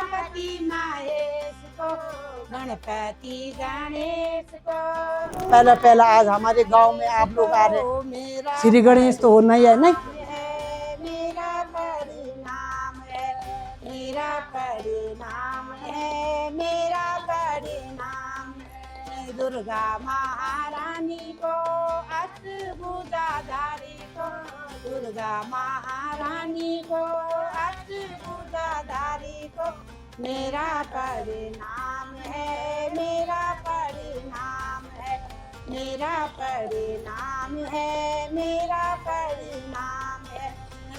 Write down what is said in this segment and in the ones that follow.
उमापति महेश को, गणपति गणेश को। पहला पहला आज हमारे गांव में आप लोग आ रहे हैं, श्री गणेश तो होना ही है नहीं। मेरा परिणाम है, मेरा परिणाम है, मेरा परिणाम है। दुर्गा महारानी को, अष्टभुजाधारी को, दुर्गा महारानी को, अष्टभुजाधारी को। मेरा परिणाम है, मेरा परिणाम है, मेरा परिणाम है, मेरा परिणाम है।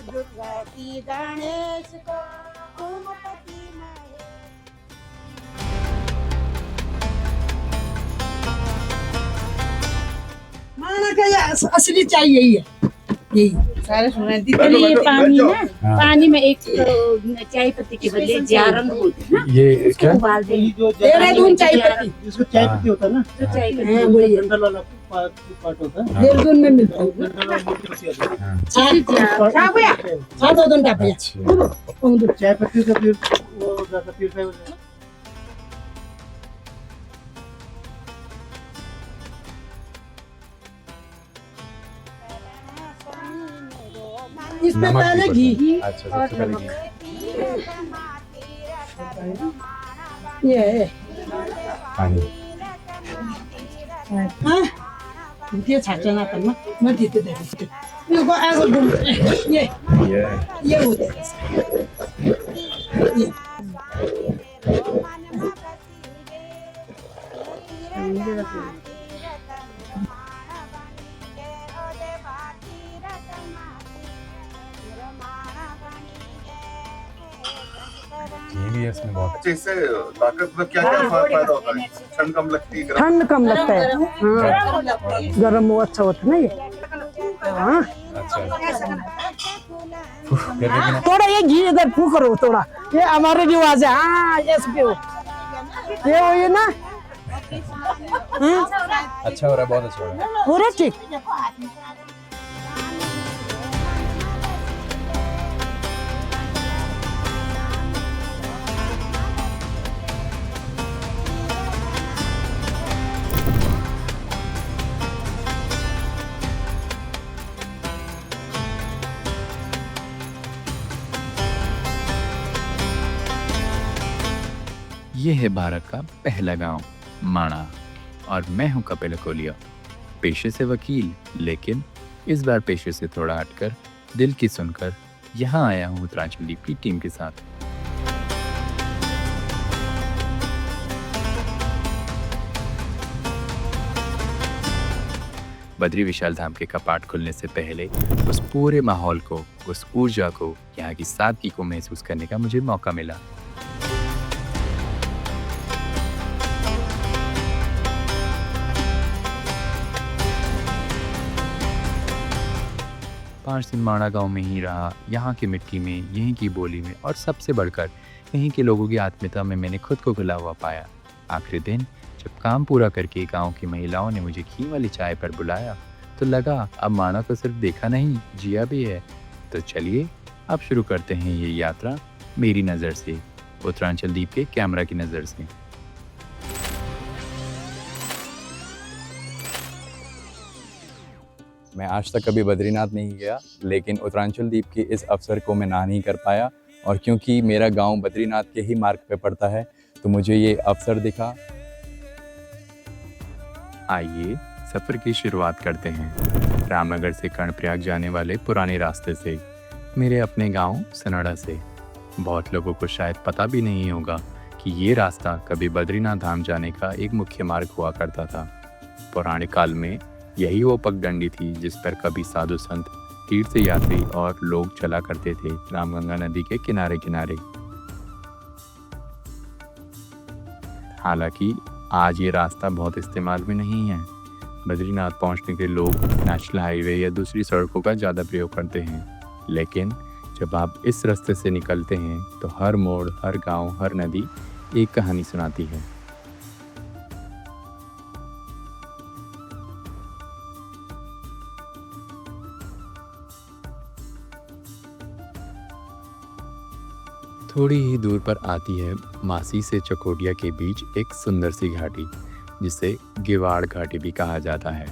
दुर्गति गणेश को, उमापति महेश। माना का ये असली चाय यही है, यही सारे सुना दी। ये पानी ना, पानी में एक चाय पत्ती के बदले जारंग होते हैं ना, ये क्या उबाल देंगे। देहरादून चाय पत्ती, जिसको चाय पत्ती होता है ना, तो चाय पत्ती हाँ वही है, डंडल वाला पार्ट होता है, देहरादून में मिलता है। डंडल वाला मोटी पत्ती होती है। क्या भैया सात दो घंटा भैया चाय पत्ती का फिर वो ज्यादा प्यूरिफाई हो जाएगा। इसमें पहले घी, अच्छा सबसे पहले घी। ये है पानी हाँ ये छाछा ना करना, मैं देते दे ये को आगो घूम ये होते ये घी भी है इसमें बहुत। अच्छा, इससे ताकत में क्या क्या फायदा होता है? ठंड कम लगती है, ठंड कम लगता है, हाँ गर्म वो अच्छा होता है ना ये, हाँ अच्छा फिर लेकिन थोड़ा ये घी इधर फूक करो थोड़ा, ये हमारे रिवाज है। हाँ ये पियो, ये वो ये ना अच्छा हो रहा है, बहुत अच्छा हो रहा है। पूरा ठीक। ये है भारत का पहला गांव माणा और मैं हूं कपिल कोलिया, पेशे से वकील, लेकिन इस बार पेशे से थोड़ा हटकर दिल की सुनकर यहाँ आया हूँ उत्तरांचल लीप की टीम के साथ। बद्री विशाल धाम के कपाट खुलने से पहले उस पूरे माहौल को, उस ऊर्जा को, यहाँ की सादगी को महसूस करने का मुझे मौका मिला। पाँच दिन माणा गांव में ही रहा, यहाँ की मिट्टी में, यहीं की बोली में और सबसे बढ़कर यहीं के लोगों की आत्मीयता में मैंने खुद को घुला हुआ पाया। आखिरी दिन जब काम पूरा करके गांव की महिलाओं ने मुझे घी वाली चाय पर बुलाया तो लगा अब माणा को सिर्फ देखा नहीं, जिया भी है। तो चलिए अब शुरू करते हैं ये यात्रा मेरी नज़र से, उत्तरांचल द्वीप के कैमरा की नज़र से। मैं आज तक कभी बद्रीनाथ नहीं गया, लेकिन उत्तरांचल द्वीप के इस अवसर को मैं ना नहीं कर पाया, और क्योंकि मेरा गांव बद्रीनाथ के ही मार्ग पे पड़ता है तो मुझे ये अवसर दिखा। आइए सफ़र की शुरुआत करते हैं रामनगर से कर्णप्रयाग जाने वाले पुराने रास्ते से, मेरे अपने गांव सनाडा से। बहुत लोगों को शायद पता भी नहीं होगा कि ये रास्ता कभी बद्रीनाथ धाम जाने का एक मुख्य मार्ग हुआ करता था। पुराने काल में यही वो पगडंडी थी जिस पर कभी साधु संत, तीर्थ यात्री और लोग चला करते थे रामगंगा नदी के किनारे किनारे। हालांकि आज ये रास्ता बहुत इस्तेमाल में नहीं है। बद्रीनाथ पहुंचने के लोग नेशनल हाईवे या दूसरी सड़कों का ज़्यादा प्रयोग करते हैं, लेकिन जब आप इस रास्ते से निकलते हैं तो हर मोड़, हर गांव, हर नदी एक कहानी सुनाती है। थोड़ी ही दूर पर आती है मासी से चकोटिया के बीच एक सुंदर सी घाटी, जिसे गिवाड़ घाटी भी कहा जाता है।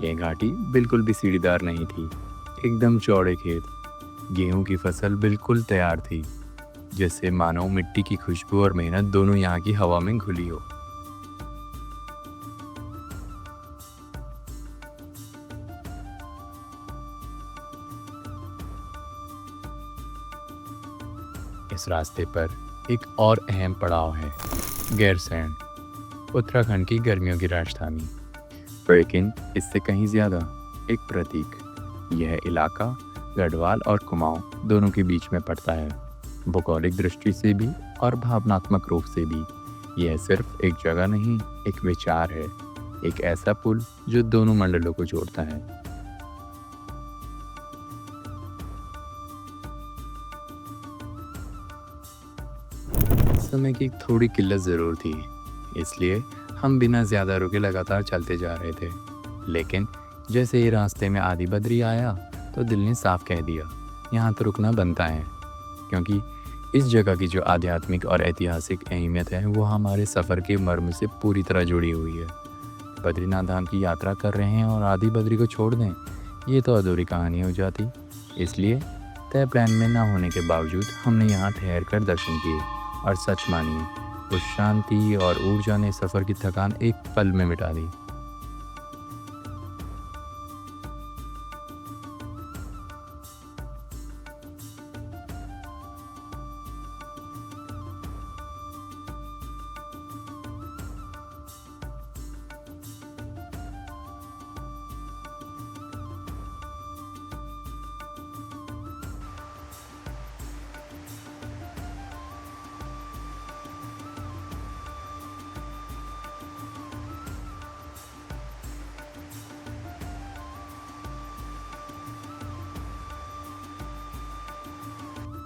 यह घाटी बिल्कुल भी सीढ़ीदार नहीं थी, एकदम चौड़े खेत, गेहूं की फसल बिल्कुल तैयार थी, जैसे मानो मिट्टी की खुशबू और मेहनत दोनों यहाँ की हवा में घुली हो। इस रास्ते पर एक और अहम पड़ाव है, गैरसैंण, उत्तराखंड की गर्मियों की राजधानी, लेकिन इससे कहीं ज्यादा एक प्रतीक। यह इलाका गढ़वाल और कुमाऊं दोनों के बीच में पड़ता है, भौगोलिक दृष्टि से भी और भावनात्मक रूप से भी। यह सिर्फ एक जगह नहीं, एक विचार है, एक ऐसा पुल जो दोनों मंडलों को जोड़ता है। समय की थोड़ी किल्लत ज़रूर थी, इसलिए हम बिना ज़्यादा रुके लगातार चलते जा रहे थे। लेकिन जैसे ही रास्ते में आदि बद्री आया तो दिल ने साफ कह दिया, यहाँ तो रुकना बनता है, क्योंकि इस जगह की जो आध्यात्मिक और ऐतिहासिक अहमियत है वो हमारे सफ़र के मर्म से पूरी तरह जुड़ी हुई है। बद्रीनाथ धाम की यात्रा कर रहे हैं और आदि बद्री को छोड़ दें, ये तो अधूरी कहानी हो जाती। इसलिए तय प्लान में ना होने के बावजूद हमने यहाँ ठहर कर दर्शन किए, और सच मानिए उस शांति और ऊर्जा ने सफ़र की थकान एक पल में मिटा दी।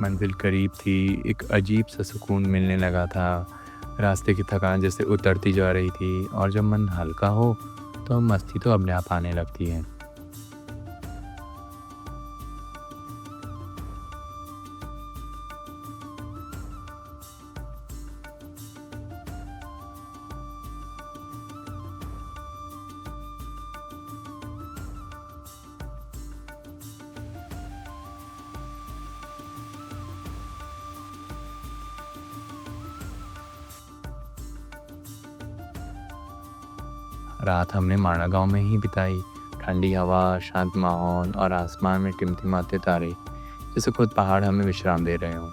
मंजिल करीब थी, एक अजीब सा सुकून मिलने लगा था। रास्ते की थकान जैसे उतरती जा रही थी, और जब मन हल्का हो तो मस्ती तो अपने आप आने लगती है। रात हमने माणा गांव में ही बिताई। ठंडी हवा, शांत माहौल और आसमान में टिमटिमाते तारे, जैसे खुद पहाड़ हमें विश्राम दे रहे हों।